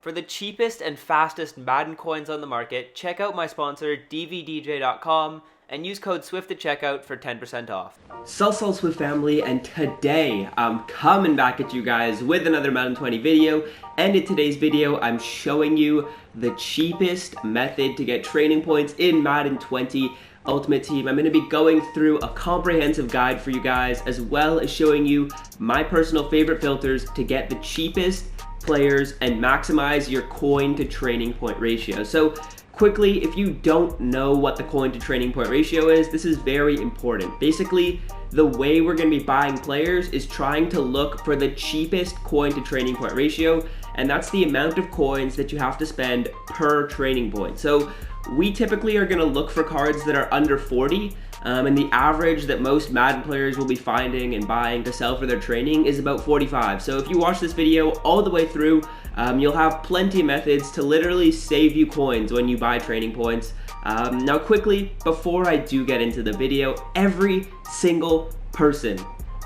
For the cheapest and fastest Madden coins on the market, check out my sponsor dvdj.com and use code SWIFT at checkout for 10% off. So Swift family, and today I'm coming back at you guys with another Madden 20 video, and in today's video I'm showing you the cheapest method to get training points in Madden 20 Ultimate Team. I'm going to be going through a comprehensive guide for you guys, as well as showing you my personal favorite filters to get the cheapest players and maximize your coin to training point ratio. So quickly, if you don't know what the coin to training point ratio is, this is very important. Basically, the way we're going to be buying players is trying to look for the cheapest coin to training point ratio, and that's the amount of coins that you have to spend per training point. So we typically are going to look for cards that are under 40, and the average that most Madden players will be finding and buying to sell for their training is about 45. So if you watch this video all the way through, you'll have plenty of methods to literally save you coins when you buy training points. Now quickly, before I do get into the video, every single person,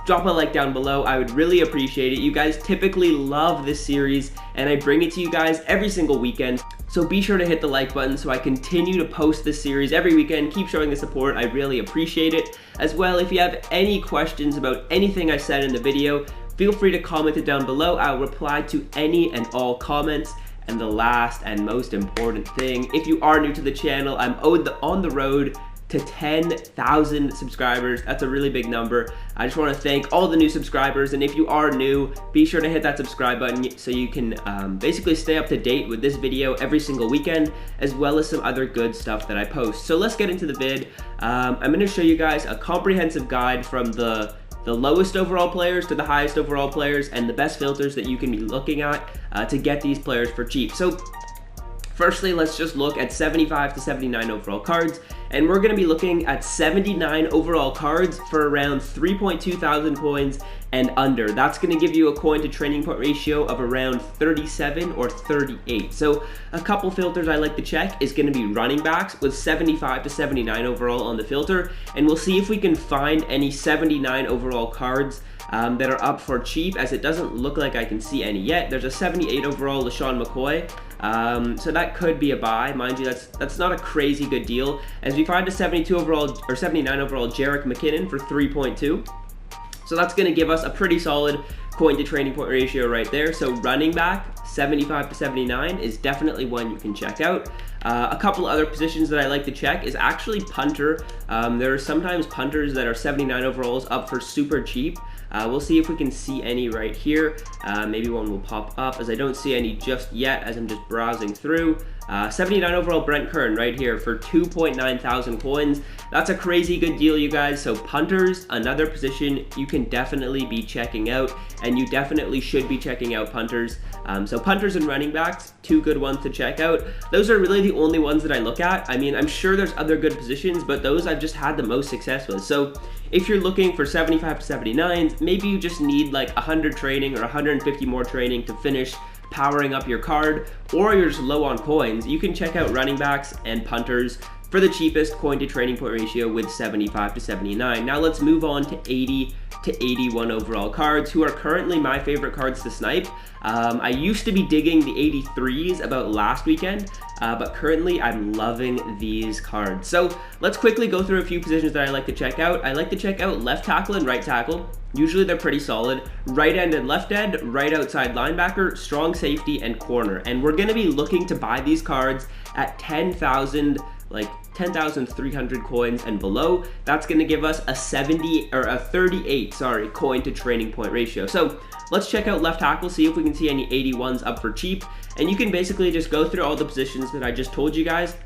drop a like down below. I would really appreciate it. You guys typically love this series, and I bring it to you guys every single weekend. So be sure to hit the like button so I continue to post this series every weekend. Keep showing the support. I really appreciate it. As well, if you have any questions about anything I said in the video, feel free to comment it down below. I'll reply to any and all comments. And the last and most important thing, if you are new to the channel, I'm on the road to 10,000 subscribers. That's a really big number. I just want to thank all the new subscribers, and if you are new, be sure to hit that subscribe button so you can basically stay up to date with this video every single weekend, as well as some other good stuff that I post. So let's get into the vid. I'm going to show you guys a comprehensive guide from the lowest overall players to the highest overall players, and the best filters that you can be looking at to get these players for cheap. So firstly, let's just look at 75 to 79 overall cards, and we're going to be looking at 79 overall cards for around 3.2 thousand coins and under. That's going to give you a coin to training point ratio of around 37 or 38. So a couple filters I like to check is going to be running backs with 75 to 79 overall on the filter, and we'll see if we can find any 79 overall cards that are up for cheap, as it doesn't look like I can see any yet. There's a 78 overall LaShawn McCoy, so that could be a buy. Mind you, that's not a crazy good deal, as we find a 72 overall or 79 overall Jerick McKinnon for 3.2. So that's going to give us a pretty solid coin to training point ratio right there. So running back 75 to 79 is definitely one you can check out. A couple other positions that I like to check is actually punter. There are sometimes punters that are 79 overalls up for super cheap. We'll see if we can see any right here. Maybe one will pop up, as I don't see any just yet as I'm just browsing through. 79 overall Brent Kern right here for 2.9 thousand coins. That's a crazy good deal, you guys. So punters, another position you can definitely be checking out, and you definitely should be checking out punters. So punters and running backs, two good ones to check out. Those are really the only ones that I look at. I mean, I'm sure there's other good positions, but those I've just had the most success with. So if you're looking for 75 to 79s, maybe you just need like 100 training or 150 more training to finish powering up your card, or you're just low on coins, you can check out running backs and punters for the cheapest coin to training point ratio with 75 to 79. Now let's move on to 80 to 81 overall cards, who are currently my favorite cards to snipe. I used to be digging the 83s about last weekend, but currently I'm loving these cards. So let's quickly go through a few positions that I like to check out. I like to check out left tackle and right tackle. Usually they're pretty solid. Right end and left end, right outside linebacker, strong safety, and corner. And we're gonna be looking to buy these cards at 10,000, like 10,300 coins and below. That's gonna give us a 38 coin to training point ratio. So let's check out left tackle, see if we can see any 81s up for cheap. And you can basically just go through all the positions that I just told you guys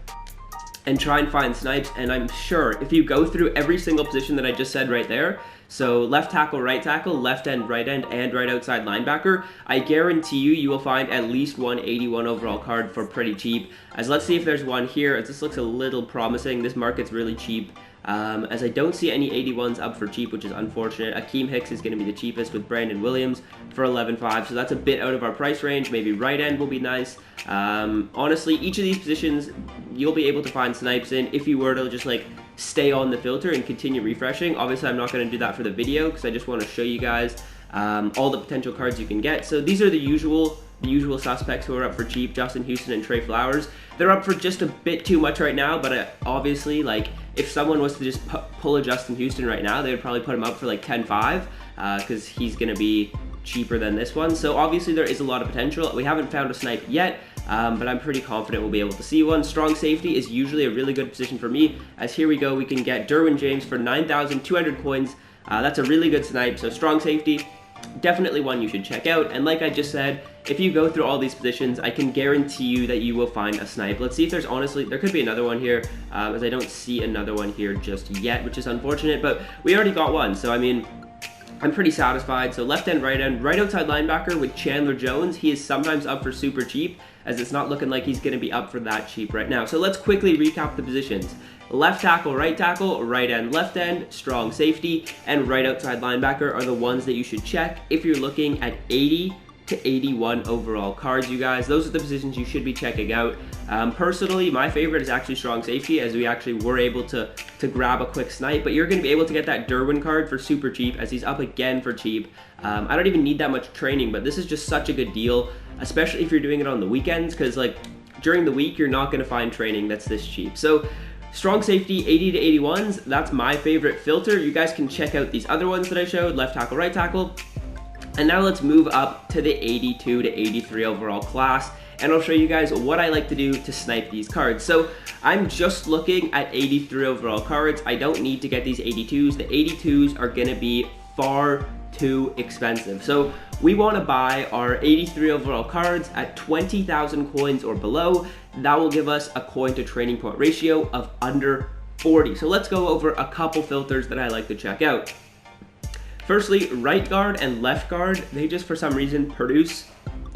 and try and find snipes, and I'm sure if you go through every single position that I just said right there, so left tackle, left end, and right outside linebacker, I guarantee you will find at least one 81 overall card for pretty cheap. As let's see if there's one here. This looks a little promising. This market's really cheap. As I don't see any 81s up for cheap, which is unfortunate. Akeem Hicks is going to be the cheapest with Brandon Williams for 11.5, so that's a bit out of our price range. Maybe right end will be nice. Honestly, each of these positions you'll be able to find snipes in if you were to just like stay on the filter and continue refreshing. Obviously, I'm not going to do that for the video because I just want to show you guys all the potential cards you can get. So these are the usual the usual suspects who are up for cheap, Justin Houston and Trey Flowers. They're up for just a bit too much right now, but obviously, like, if someone was to just pull a Justin Houston right now, they would probably put him up for like 10.5 because he's going to be cheaper than this one. So obviously there is a lot of potential. We haven't found a snipe yet, but I'm pretty confident we'll be able to see one. Strong safety is usually a really good position for me, as here we go, we can get Derwin James for 9,200 coins. That's a really good snipe, so strong safety, definitely one you should check out. And like I just said, if you go through all these positions, I can guarantee you that you will find a snipe. Let's see if there's honestly, there could be another one here, as I don't see another one here just yet, which is unfortunate, but we already got one, so I mean, I'm pretty satisfied. So left end, right outside linebacker with Chandler Jones. He is sometimes up for super cheap, as it's not looking like he's going to be up for that cheap right now. So let's quickly recap the positions. Left tackle, right end, left end, strong safety, and right outside linebacker are the ones that you should check if you're looking at 80 to 81 overall cards, you guys. Those are the positions you should be checking out. Personally, my favorite is actually strong safety, as we actually were able to grab a quick snipe, but you're going to be able to get that Derwin card for super cheap, as he's up again for cheap. I don't even need that much training, but this is just such a good deal, especially if you're doing it on the weekends, because like during the week, you're not going to find training that's this cheap. So strong safety, 80 to 81s, that's my favorite filter. You guys can check out these other ones that I showed, left tackle, right tackle. And now let's move up to the 82 to 83 overall class, and I'll show you guys what I like to do to snipe these cards. So I'm just looking at 83 overall cards. I don't need to get these 82s. The 82s are gonna be far too expensive. So we wanna buy our 83 overall cards at 20,000 coins or below. That will give us a coin to training point ratio of under 40. So let's go over a couple filters that I like to check out. Firstly, right guard and left guard, they just for some reason produce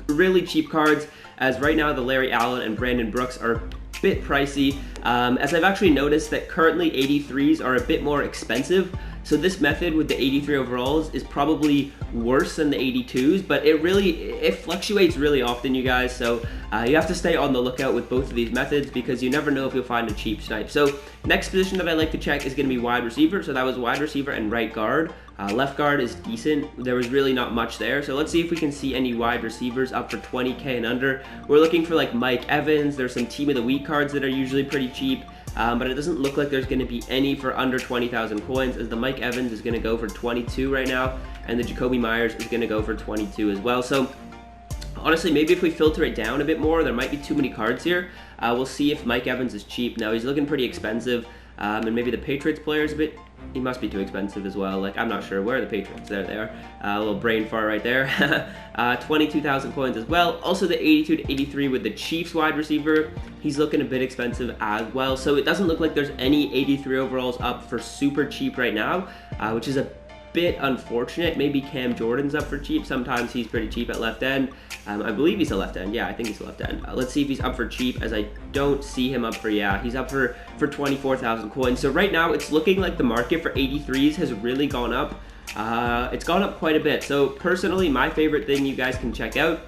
really cheap cards, as right now the Larry Allen and Brandon Brooks are a bit pricey, as I've actually noticed that currently 83s are a bit more expensive. So this method with the 83 overalls is probably worse than the 82s, but it fluctuates really often, you guys. So you have to stay on the lookout with both of these methods, because you never know if you'll find a cheap snipe. So next position that I like to check is going to be wide receiver. So that was wide receiver and right guard. Left guard is decent. There was really not much there. So let's see if we can see any wide receivers up for 20K and under. We're looking for like Mike Evans. There's some team of the week cards that are usually pretty cheap. But it doesn't look like there's going to be any for under 20,000 coins, as the Mike Evans is going to go for 22 right now, and the Jacoby Myers is going to go for 22 as well. So honestly, maybe if we filter it down a bit more, there might be too many cards here. We'll see if Mike Evans is cheap. Now he's looking pretty expensive, and maybe the Patriots player is a bit, he must be too expensive as well. Like, I'm not sure. Where are the Patriots? There they are. A little brain fart right there. 22,000 coins as well. Also the 82 to 83 with the Chiefs wide receiver. He's looking a bit expensive as well. So it doesn't look like there's any 83 overalls up for super cheap right now, which is a bit unfortunate. Maybe Cam Jordan's up for cheap. Sometimes he's pretty cheap at left end. I believe he's a left end. Yeah, I think he's a left end. Let's see if he's up for cheap, as I don't see him up for, yeah, he's up for 24,000 coins. So right now it's looking like the market for 83s has really gone up. It's gone up quite a bit. So personally, my favorite thing you guys can check out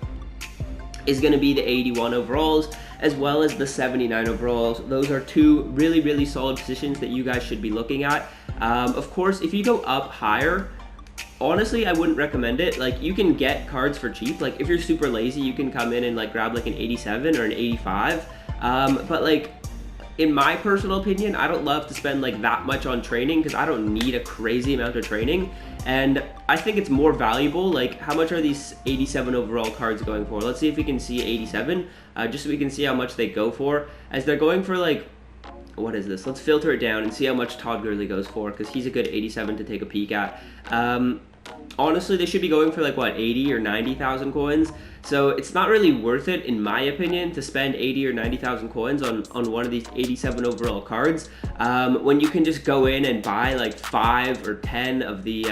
is going to be the 81 overalls, as well as the 79 overalls. Those are two really, really solid positions that you guys should be looking at. Of course, if you go up higher, honestly, I wouldn't recommend it. Like, you can get cards for cheap. Like, if you're super lazy, you can come in and like grab like an 87 or an 85. But like, in my personal opinion, I don't love to spend like that much on training, because I don't need a crazy amount of training. And I think it's more valuable. Like, how much are these 87 overall cards going for? Let's see if we can see 87, just so we can see how much they go for, as they're going for like, what is this? Let's filter it down and see how much Todd Gurley goes for, because he's a good 87 to take a peek at. Honestly, they should be going for like, what, 80 or 90,000 coins. So it's not really worth it, in my opinion, to spend 80 or 90,000 coins on one of these 87 overall cards, when you can just go in and buy like 5 or 10 of the,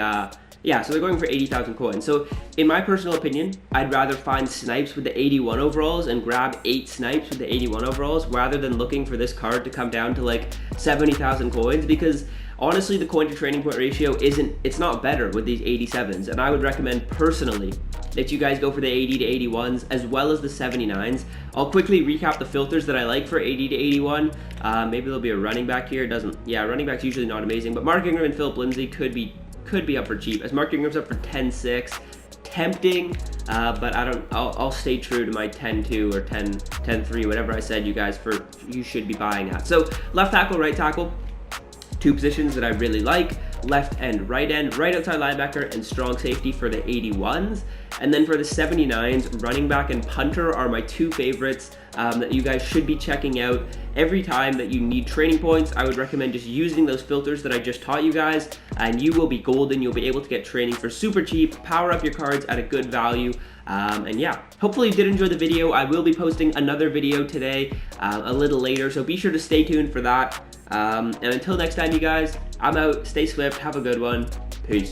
yeah, so they're going for 80,000 coins. So in my personal opinion, I'd rather find snipes with the 81 overalls and grab 8 snipes with the 81 overalls, rather than looking for this card to come down to like 70,000 coins, because honestly, the coin to training point ratio it's not better with these 87s. And I would recommend personally that you guys go for the 80 to 81s, as well as the 79s. I'll quickly recap the filters that I like for 80 to 81. Maybe there'll be a running back here. Yeah, running back's usually not amazing, but Mark Ingram and Philip Lindsay could be up for cheap, as Mark Ingram's up for 10.6, tempting, but I'll stay true to my 10-2 or 10-3, whatever I said you should be buying at. So left tackle, right tackle, two positions that I really like. Left and right end, right outside linebacker, and strong safety for the 81s. And then for the 79s, running back and punter are my two favorites that you guys should be checking out. Every time that you need training points, I would recommend just using those filters that I just taught you guys, and you will be golden. You'll be able to get training for super cheap, power up your cards at a good value. And yeah, hopefully you did enjoy the video. I will be posting another video today a little later, so be sure to stay tuned for that. And until next time, you guys, I'm out. Stay swift. Have a good one.